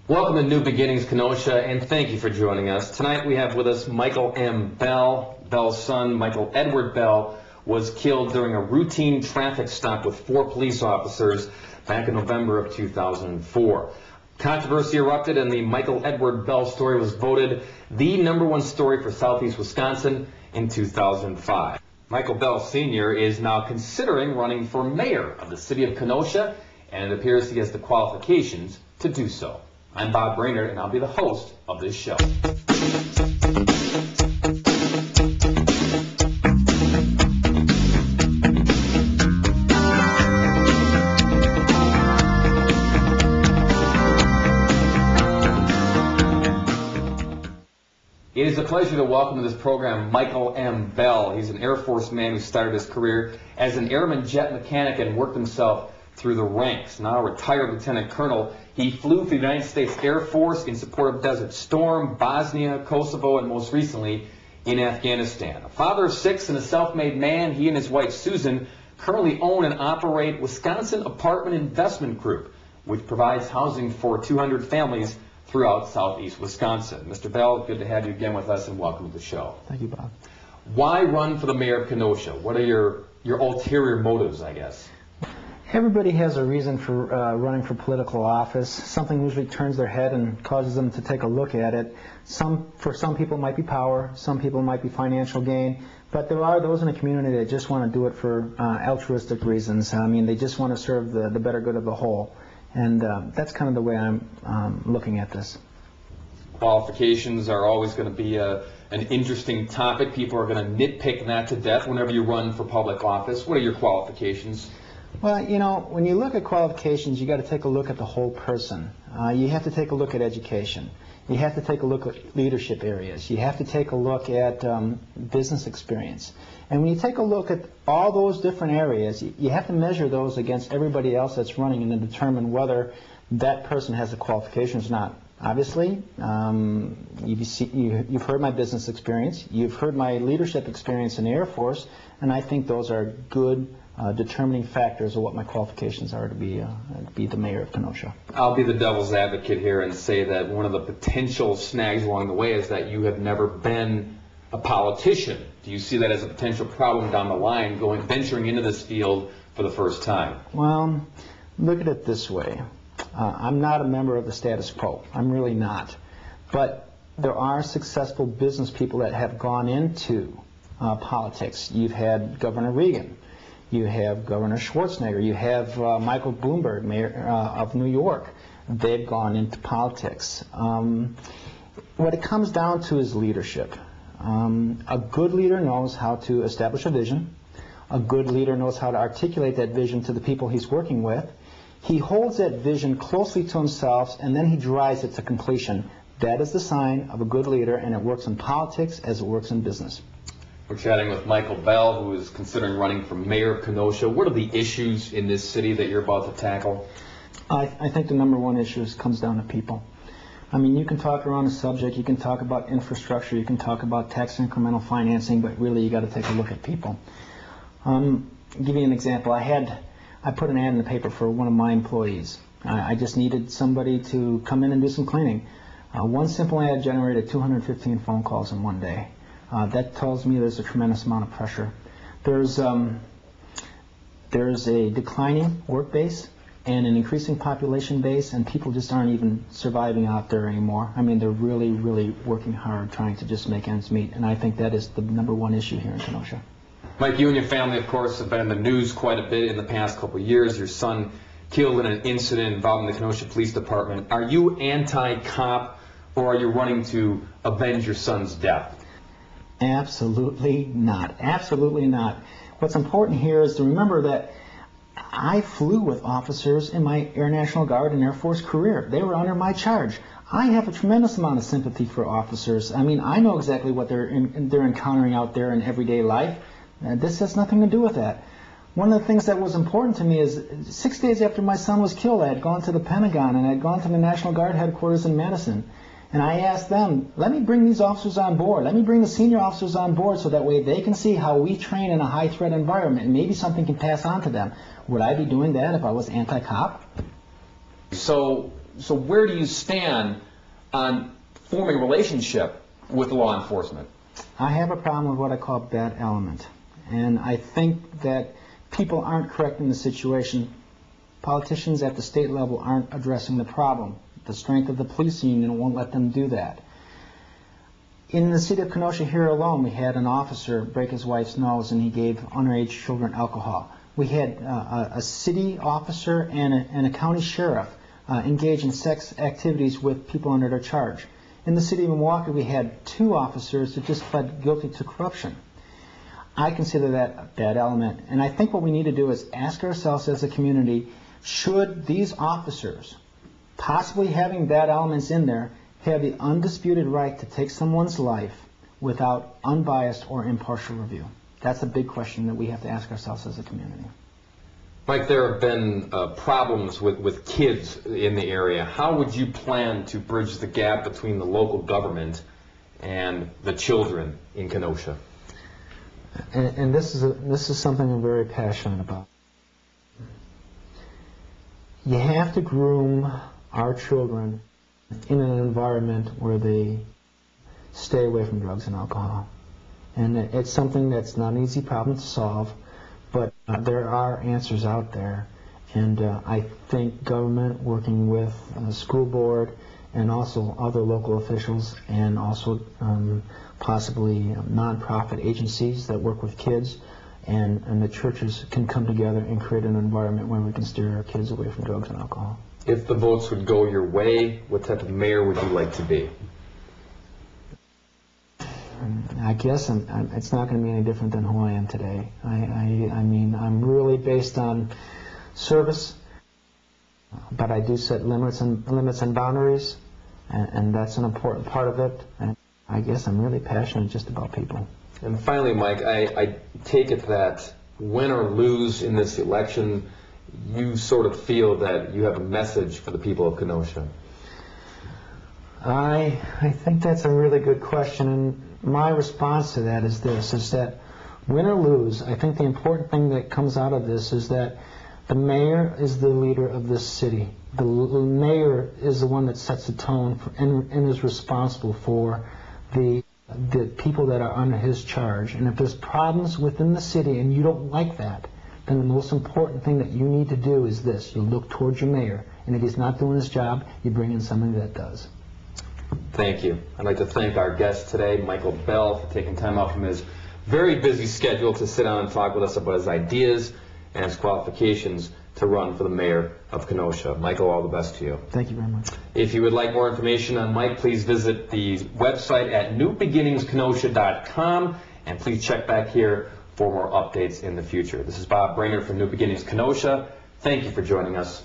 Welcome to New Beginnings, Kenosha, and thank you for joining us. Tonight we have with us Michael M. Bell. Bell's son, Michael Edward Bell, was killed during a routine traffic stop with 4 police officers back in November of 2004. Controversy erupted and the Michael Edward Bell story was voted the #1 story for Southeast Wisconsin in 2005. Michael Bell Sr. is now considering running for mayor of the city of Kenosha, and it appears he has the qualifications to do so. I'm Bob Brainerd, and I'll be the host of this show. It is a pleasure to welcome to this program Michael M. Bell. He's an Air Force man who started his career as an airman jet mechanic and worked himself through the ranks. Now a retired lieutenant colonel, he flew for the United States Air Force in support of Desert Storm, Bosnia, Kosovo, and most recently in Afghanistan. A father of 6 and a self-made man, he and his wife Susan currently own and operate Wisconsin Apartment Investment Group, which provides housing for 200 families throughout southeast Wisconsin. Mr. Bell, good to have you again with us, and welcome to the show. Thank you, Bob. Why run for the mayor of Kenosha? What are your ulterior motives, I guess? Everybody has a reason for running for political office. Something usually turns their head and causes them to take a look at it. For some people it might be power, some people it might be financial gain, but there are those in the community that just want to do it for altruistic reasons. I mean, they just want to serve the better good of the whole. And that's kind of the way I'm looking at this. Qualifications are always going to be an interesting topic. People are going to nitpick that to death whenever you run for public office. What are your qualifications? Well, you know, when you look at qualifications, you got to take a look at the whole person. You have to take a look at education. You have to take a look at leadership areas. You have to take a look at business experience. And when you take a look at all those different areas, you have to measure those against everybody else that's running and then determine whether that person has the qualifications or not. Obviously, you've heard my business experience. You've heard my leadership experience in the Air Force, and I think those are good determining factors of what my qualifications are to be the mayor of Kenosha. I'll be the devil's advocate here and say that one of the potential snags along the way is that you have never been a politician. Do you see that as a potential problem down the line, venturing into this field for the first time? Well, look at it this way. I'm not a member of the status quo. I'm really not. But there are successful business people that have gone into politics. You've had Governor Reagan. You have Governor Schwarzenegger. You have Michael Bloomberg, mayor of New York. They've gone into politics. What it comes down to is leadership. A good leader knows how to establish a vision. A good leader knows how to articulate that vision to the people he's working with. He holds that vision closely to himself, and then he drives it to completion. That is the sign of a good leader, and it works in politics as it works in business. We're chatting with Michael Bell, who is considering running for mayor of Kenosha. What are the issues in this city that you're about to tackle? I think the #1 issue comes down to people. I mean, you can talk around the subject, you can talk about infrastructure, you can talk about tax incremental financing, but really you got to take a look at people. Give you an example. I put an ad in the paper for one of my employees. I just needed somebody to come in and do some cleaning. One simple ad generated 215 phone calls in one day. That tells me there's a tremendous amount of pressure. There's a declining work base and an increasing population base, and people just aren't even surviving out there anymore. I mean, they're really, really working hard trying to just make ends meet, and I think that is the #1 issue here in Kenosha. Mike, you and your family, of course, have been in the news quite a bit in the past couple of years. Your son killed in an incident involving the Kenosha Police Department. Are you anti-cop, or are you running to avenge your son's death? Absolutely not. Absolutely not. What's important here is to remember that I flew with officers in my Air National Guard and Air Force career. They were under my charge. I have a tremendous amount of sympathy for officers. I mean, I know exactly what they're encountering out there in everyday life. This has nothing to do with that. One of the things that was important to me is 6 days after my son was killed, I had gone to the Pentagon and I had gone to the National Guard headquarters in Madison. And I asked them, let me bring these officers on board. Let me bring the senior officers on board so that way they can see how we train in a high-threat environment and maybe something can pass on to them. Would I be doing that if I was anti-cop? So So where do you stand on forming a relationship with law enforcement? I have a problem with what I call bad element. And I think that people aren't correcting the situation. Politicians at the state level aren't addressing the problem. The strength of the police union won't let them do that. In the city of Kenosha here alone, we had an officer break his wife's nose and he gave underage children alcohol. We had a city officer and a county sheriff engage in sex activities with people under their charge. In the city of Milwaukee, we had 2 officers that just pled guilty to corruption. I consider that a bad element. And I think what we need to do is ask ourselves as a community, should these officers, possibly having bad elements in there, have the undisputed right to take someone's life without unbiased or impartial review? That's a big question that we have to ask ourselves as a community. Mike, there have been problems with kids in the area. How would you plan to bridge the gap between the local government and the children in Kenosha? And this is something I'm very passionate about. You have to groom our children in an environment where they stay away from drugs and alcohol. And it's something that's not an easy problem to solve, but there are answers out there. And I think government working with the school board and also other local officials and also possibly nonprofit agencies that work with kids and the churches can come together and create an environment where we can steer our kids away from drugs and alcohol. If the votes would go your way, what type of mayor would you like to be? I guess it's not going to be any different than who I am today. I mean, I'm really based on service, but I do set limits and boundaries, and that's an important part of it. And I guess I'm really passionate just about people. And finally, Mike, I take it that win or lose in this election, you sort of feel that you have a message for the people of Kenosha. I think that's a really good question, and my response to that is this, is that win or lose, I think the important thing that comes out of this is that the mayor is the leader of this city. The mayor is the one that sets the tone and is responsible for the people that are under his charge. And if there's problems within the city and you don't like that, then the most important thing that you need to do is this. You look towards your mayor, and if he's not doing his job, you bring in somebody that does. Thank you. I'd like to thank our guest today, Michael Bell, for taking time out from his very busy schedule to sit down and talk with us about his ideas and his qualifications to run for the mayor of Kenosha. Michael, all the best to you. Thank you very much. If you would like more information on Mike, please visit the website at newbeginningskenosha.com, and please check back here for more updates in the future. This is Bob Brainerd from New Beginnings Kenosha. Thank you for joining us.